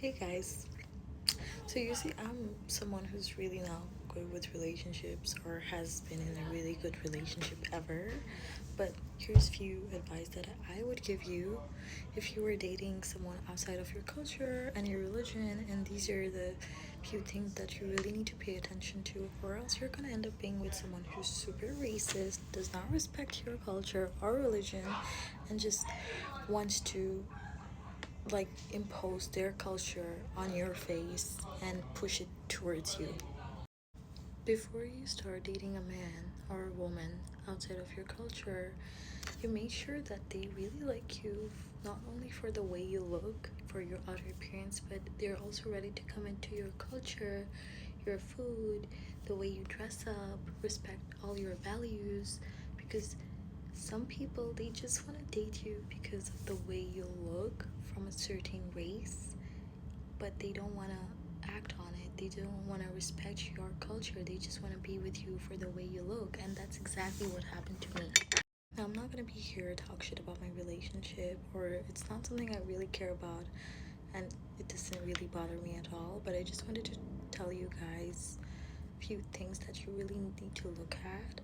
Hey guys, so you see, I'm someone who's really not good with relationships or has been in a really good relationship ever. But here's few advice that I would give you if you were dating someone outside of your culture and your religion, and these are the few things that you really need to pay attention to, or else you're gonna end up being with someone who's super racist, does not respect your culture or religion, and just wants to impose their culture on your face and push it towards you. Before you start dating a man or a woman outside of your culture, you make sure that they really like you, not only for the way you look, for your outer appearance, but they're also ready to come into your culture, your food, the way you dress up, respect all your values, because some people, they just want to date you because of the way you look from a certain race, but they don't want to act on it. They don't want to respect your culture. They just want to be with you for the way you look, and that's exactly what happened to me. Now, I'm not going to be here to talk shit about my relationship, or it's not something I really care about, and it doesn't really bother me at all, but I just wanted to tell you guys a few things that you really need to look at,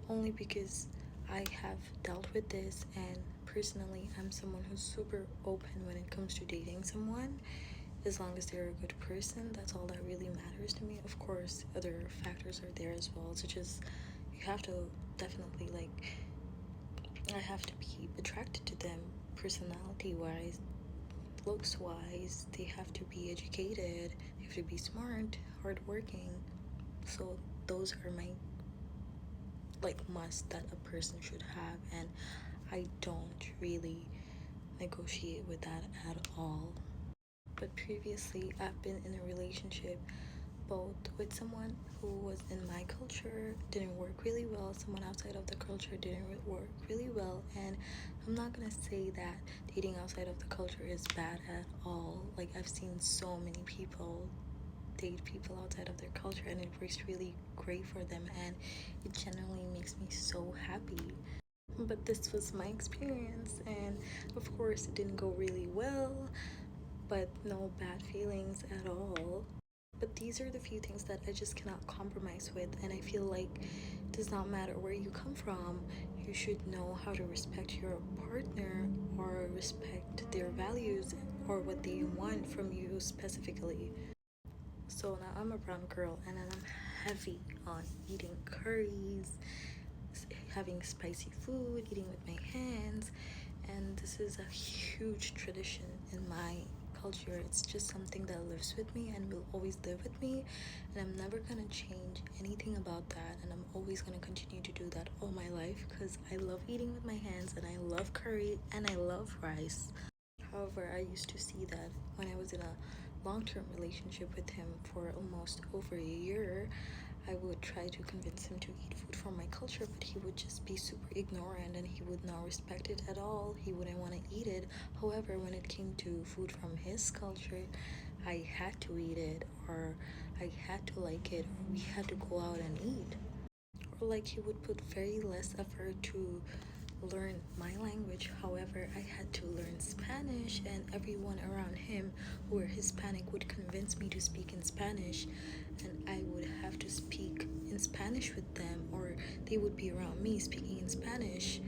only because I have dealt with this, and personally, I'm someone who's super open when it comes to dating someone. As long as they're a good person, that's all that really matters to me. Of course, other factors are there as well, such as you have to definitely I have to be attracted to them personality wise, looks wise. They have to be educated, they have to be smart, hardworking. So those are my must that a person should have, and I don't really negotiate with that at all. But previously, I've been in a relationship both with someone who was in my culture, didn't work really well, someone outside of the culture didn't work really well, and I'm not gonna say that dating outside of the culture is bad at all. Like, I've seen so many people date people outside of their culture and it works really great for them, and it generally makes me so happy. But this was my experience, and of course it didn't go really well, but no bad feelings at all. But these are the few things that I just cannot compromise with, and I feel like it does not matter where you come from, you should know how to respect your partner or respect their values or what they want from you specifically. So now I'm a brown girl and I'm heavy on eating curries, having spicy food, eating with my hands, and this is a huge tradition in my culture. It's just something that lives with me and will always live with me, and I'm never gonna change anything about that, and I'm always gonna continue to do that all my life because I love eating with my hands and I love curry and I love rice. However, I used to see that when I was in a long-term relationship with him for almost over a year, I would try to convince him to eat food from my culture, but he would just be super ignorant and he would not respect it at all. He wouldn't want to eat it. However, when it came to food from his culture, I had to eat it, or I had to like it, or we had to go out and eat. Or like he would put very less effort to learn my language. However, I had to learn Spanish, and everyone around him who were Hispanic would convince me to speak in Spanish, and I would have to speak in Spanish with them, or they would be around me speaking in Spanish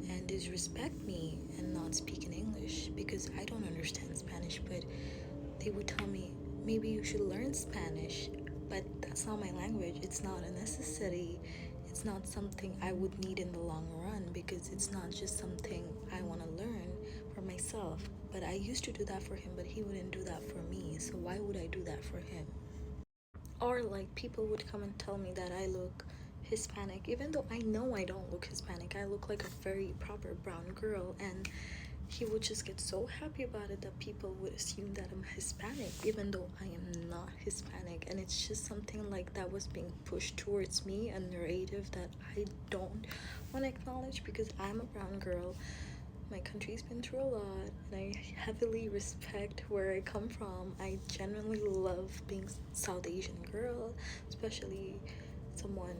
and disrespect me and not speak in English because I don't understand Spanish. But they would tell me, maybe you should learn Spanish, but that's not my language. It's not a necessity. It's not something I would need in the long run because it's not just something I want to learn for myself. But I used to do that for him, but he wouldn't do that for me. So why would I do that for him? Or like people would come and tell me that I look Hispanic, even though I know I don't look Hispanic. I look like a very proper brown girl, and he would just get so happy about it that people would assume that I'm Hispanic, even though I am not Hispanic. And it's just something like that was being pushed towards me, a narrative that I don't want to acknowledge because I'm a brown girl. My country's been through a lot, and I heavily respect where I come from. I genuinely love being South Asian girl, especially someone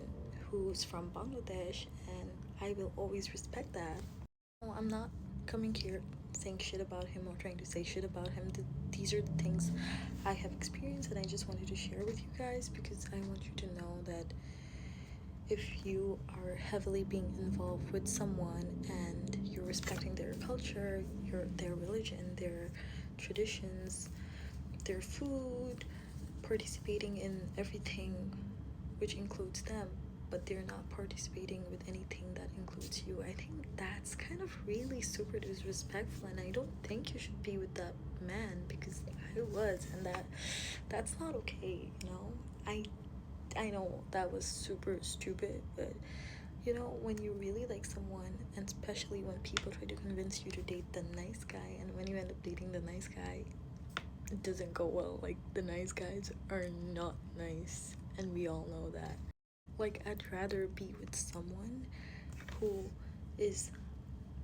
who's from Bangladesh, and I will always respect that. No, I'm not coming here saying shit about him or trying to say shit about him. These are the things I have experienced, and I just wanted to share with you guys because I want you to know that if you are heavily being involved with someone and you're respecting their culture, their religion, their traditions, their food, participating in everything which includes them, but they're not participating with anything that includes you, I think that's kind of really super disrespectful, and I don't think you should be with that man because I was, and that's not okay, you know. I know that was super stupid, but you know, when you really like someone, and especially when people try to convince you to date the nice guy, and when you end up dating the nice guy, it doesn't go well. Like, the nice guys are not nice, and we all know that. Like, I'd rather be with someone who is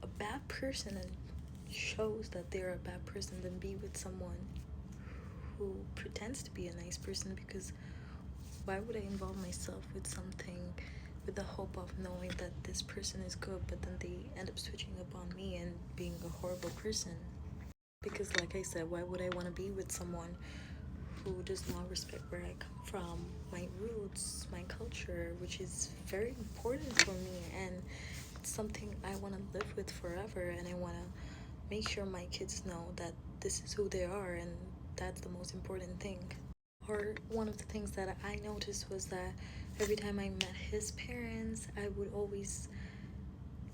a bad person and shows that they're a bad person than be with someone who pretends to be a nice person, because why would I involve myself with something with the hope of knowing that this person is good, but then they end up switching up on me and being a horrible person? Because like I said, why would I want to be with someone who does not respect where I come from, my roots, my culture, which is very important for me, and it's something I want to live with forever, and I want to make sure my kids know that this is who they are, and that's the most important thing. Or one of the things that I noticed was that every time I met his parents, I would always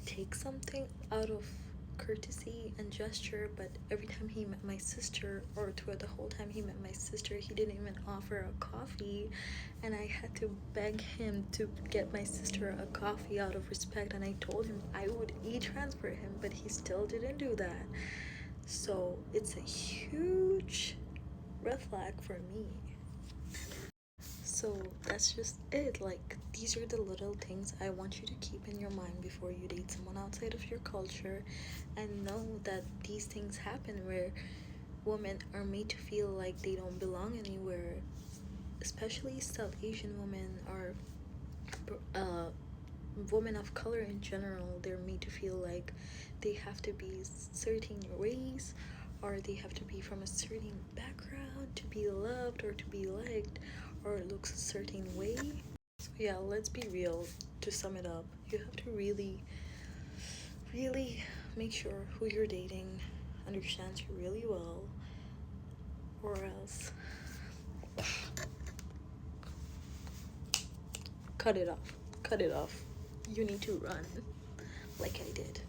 take something out of courtesy and gesture, but every time he met my sister, or throughout the whole time he met my sister, he didn't even offer a coffee, and I had to beg him to get my sister a coffee out of respect, and I told him I would e-transfer him, but he still didn't do that. So it's a huge red flag for me. So that's just it. Like, these are the little things I want you to keep in your mind before you date someone outside of your culture, and know that these things happen where women are made to feel like they don't belong anywhere, especially South Asian women, or women of color in general. They're made to feel like they have to be certain ways, or they have to be from a certain background to be loved or to be liked, or looks a certain way. So yeah, let's be real. To sum it up, you have to really make sure who you're dating understands you really well, or else cut it off. You need to run like I did.